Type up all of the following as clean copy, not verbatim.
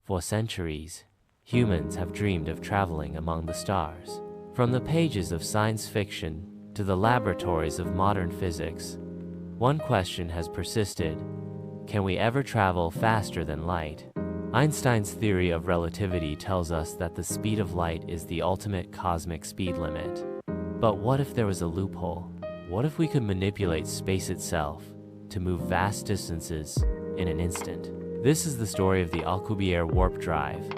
For centuries, humans have dreamed of traveling among the stars. From the pages of science fiction to the laboratories of modern physics, one question has persisted: can we ever travel faster than light? Einstein's theory of relativity tells us that the speed of light is the ultimate cosmic speed limit. But what if there was a loophole? What if we could manipulate space itself to move vast distances in an instant? This is the story of the Alcubierre Warp Drive,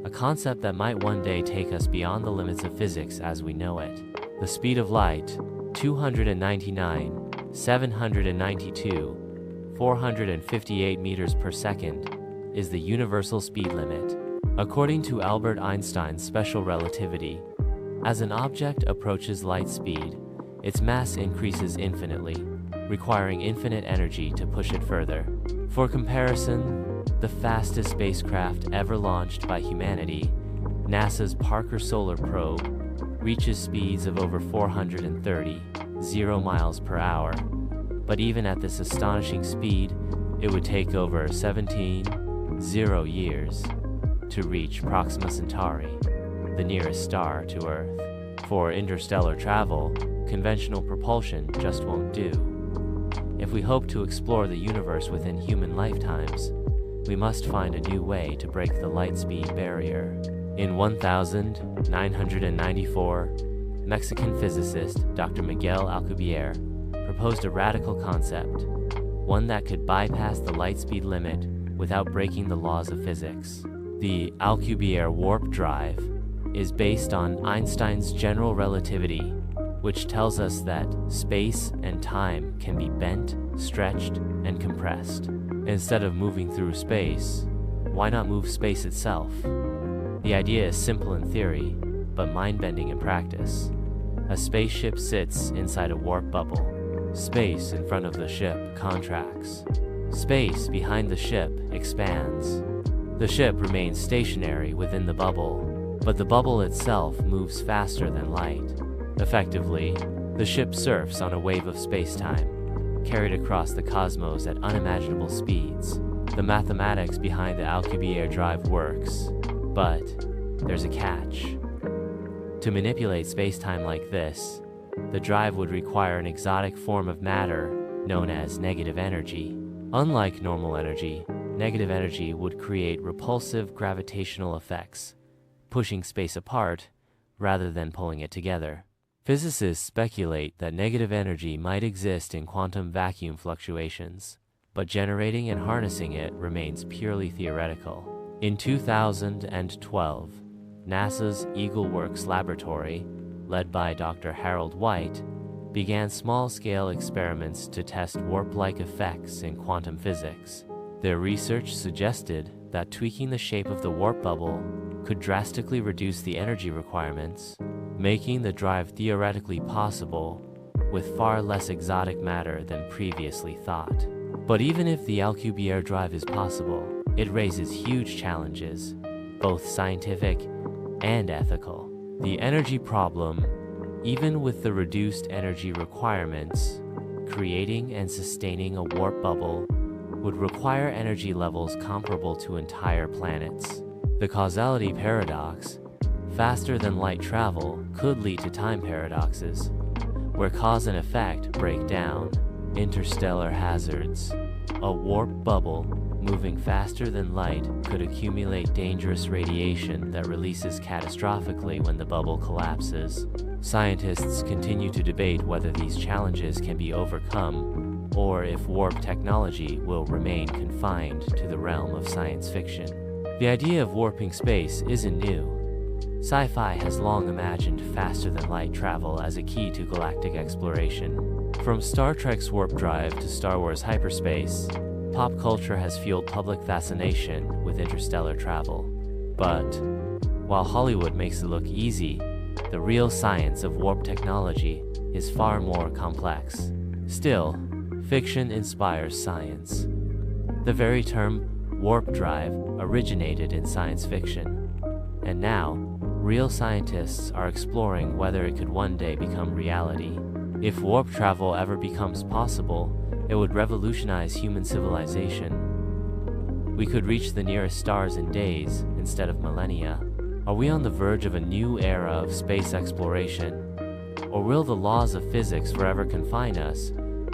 a concept that might one day take us beyond the limits of physics as we know it. The speed of light, 299,792,458 meters per second, is the universal speed limit. According to Albert Einstein's special relativity, as an object approaches light speed, its mass increases infinitely, requiring infinite energy to push it further. For comparison, the fastest spacecraft ever launched by humanity, NASA's Parker Solar Probe, reaches speeds of over 430 miles per hour. But even at this astonishing speed, it would take over 17 years to reach Proxima Centauri, the nearest star to Earth. For interstellar travel, conventional propulsion just won't do. If we hope to explore the universe within human lifetimes, we must find a new way to break the light speed barrier. In 1994, Mexican physicist Dr. Miguel Alcubierre proposed a radical concept, one that could bypass the light speed limit without breaking the laws of physics. The Alcubierre Warp Drive is based on Einstein's general relativity, which tells us that space and time can be bent, stretched, and compressed. Instead of moving through space, why not move space itself? The idea is simple in theory, but mind-bending in practice. A spaceship sits inside a warp bubble. Space in front of the ship contracts. Space behind the ship expands. The ship remains stationary within the bubble, but the bubble itself moves faster than light. Effectively, the ship surfs on a wave of space-time, carried across the cosmos at unimaginable speeds. The mathematics behind the Alcubierre drive works, but there's a catch. To manipulate space-time like this, the drive would require an exotic form of matter known as negative energy. Unlike normal energy, negative energy would create repulsive gravitational effects, pushing space apart rather than pulling it together. Physicists speculate that negative energy might exist in quantum vacuum fluctuations, but generating and harnessing it remains purely theoretical. In 2012, NASA's Eagle Works laboratory, led by Dr. Harold White, began small-scale experiments to test warp-like effects in quantum physics. Their research suggested that tweaking the shape of the warp bubble could drastically reduce the energy requirements, making the drive theoretically possible with far less exotic matter than previously thought. But even if the Alcubierre drive is possible, it raises huge challenges, both scientific and ethical. The energy problem, even with the reduced energy requirements, creating and sustaining a warp bubble would require energy levels comparable to entire planets. The causality paradox, faster than light travel, could lead to time paradoxes, where cause and effect break down. Interstellar hazards. A warp bubble moving faster than light could accumulate dangerous radiation that releases catastrophically when the bubble collapses. Scientists continue to debate whether these challenges can be overcome or if warp technology will remain confined to the realm of science fiction. The idea of warping space isn't new. Sci-fi has long imagined faster-than-light travel as a key to galactic exploration. From Star Trek's warp drive to Star Wars hyperspace, pop culture has fueled public fascination with interstellar travel. But while Hollywood makes it look easy, the real science of warp technology is far more complex. Still, fiction inspires science. The very term warp drive originated in science fiction, and now real scientists are exploring whether it could one day become reality. If warp travel ever becomes possible, it would revolutionize human civilization. We could reach the nearest stars in days instead of millennia. Are we on the verge of a new era of space exploration? Or will the laws of physics forever confine us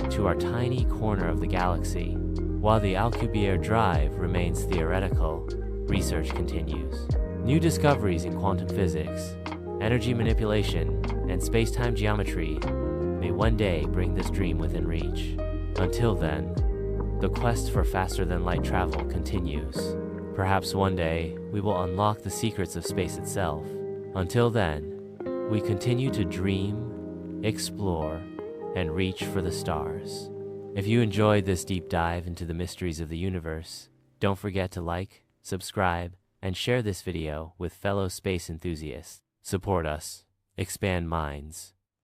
to our tiny corner of the galaxy? While the Alcubierre Drive remains theoretical, research continues. New discoveries in quantum physics, energy manipulation, and space-time geometry may one day bring this dream within reach. Until then, the quest for faster-than-light travel continues. Perhaps one day, we will unlock the secrets of space itself. Until then, we continue to dream, explore, and reach for the stars. If you enjoyed this deep dive into the mysteries of the universe, don't forget to like, subscribe, and share this video with fellow space enthusiasts. Support us. Expand minds.